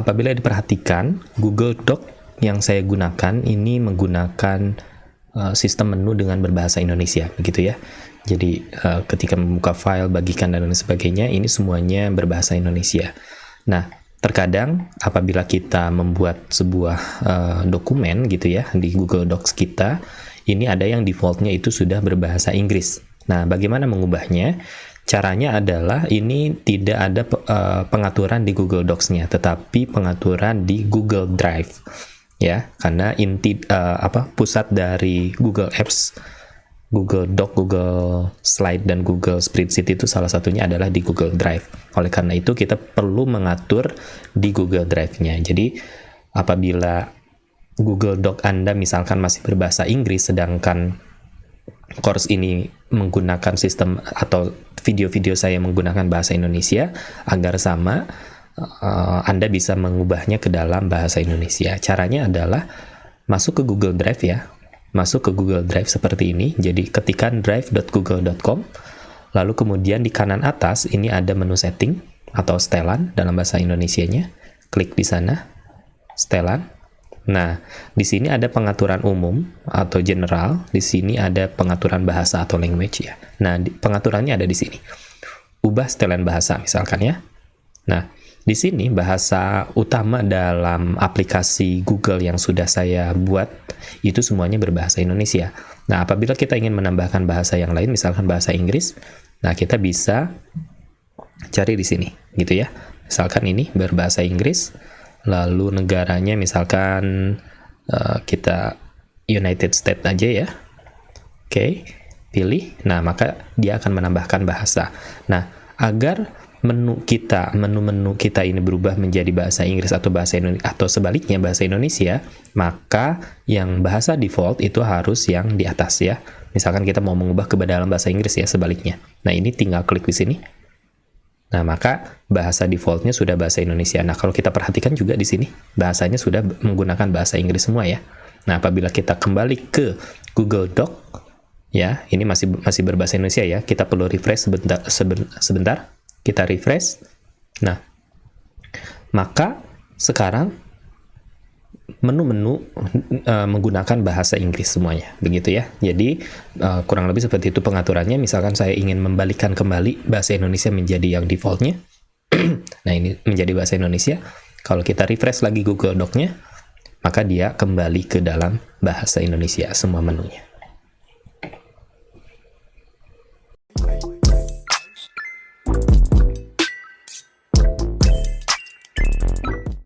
apabila diperhatikan, Google Doc yang saya gunakan ini menggunakan sistem menu dengan berbahasa Indonesia, begitu ya. Jadi ketika membuka file, bagikan dan lain sebagainya, ini semuanya berbahasa Indonesia. Nah, terkadang apabila kita membuat sebuah dokumen gitu ya di Google Docs kita, ini ada yang defaultnya itu sudah berbahasa Inggris. Nah, bagaimana mengubahnya? Caranya adalah ini tidak ada pengaturan di Google Docs-nya, tetapi pengaturan di Google Drive, ya. Karena pusat dari Google Apps, Google Doc, Google Slide, dan Google Spreadsheet itu salah satunya adalah di Google Drive. Oleh karena itu kita perlu mengatur di Google Drive-nya. Jadi apabila Google Doc Anda misalkan masih berbahasa Inggris, sedangkan course ini menggunakan sistem atau video-video saya menggunakan bahasa Indonesia, agar sama, Anda bisa mengubahnya ke dalam bahasa Indonesia. Caranya adalah masuk ke Google Drive ya. Masuk ke Google Drive seperti ini. Jadi ketikkan drive.google.com, lalu kemudian di kanan atas ini ada menu setting atau setelan dalam bahasa Indonesianya. Klik di sana, setelan. Nah, di sini ada pengaturan umum atau general, di sini ada pengaturan bahasa atau language ya. Nah, pengaturannya ada di sini. Ubah setelan bahasa misalkan ya. Nah, di sini bahasa utama dalam aplikasi Google yang sudah saya buat itu semuanya berbahasa Indonesia. Nah, apabila kita ingin menambahkan bahasa yang lain, misalkan bahasa Inggris, nah kita bisa cari di sini, gitu ya. Misalkan ini berbahasa Inggris, lalu negaranya misalkan kita United States aja ya. Oke, pilih. Nah, maka dia akan menambahkan bahasa. Nah, agar menu kita ini berubah menjadi bahasa Inggris atau bahasa Indonesia atau sebaliknya bahasa Indonesia, maka yang bahasa default itu harus yang di atas ya. Misalkan kita mau mengubah ke dalam bahasa Inggris ya, sebaliknya. Nah, ini tinggal klik di sini. Nah, maka bahasa defaultnya sudah bahasa Indonesia. Nah, kalau kita perhatikan juga di sini, bahasanya sudah menggunakan bahasa Inggris semua ya. Nah, apabila kita kembali ke Google Doc, ya, ini masih berbahasa Indonesia ya. Kita perlu refresh sebentar. Kita refresh. Nah, maka sekarang menu-menu menggunakan bahasa Inggris semuanya, begitu ya. Jadi kurang lebih seperti itu pengaturannya. Misalkan saya ingin membalikkan kembali bahasa Indonesia menjadi yang defaultnya. Nah, ini menjadi bahasa Indonesia. Kalau kita refresh lagi Google Doc-nya, maka dia kembali ke dalam bahasa Indonesia semua menunya.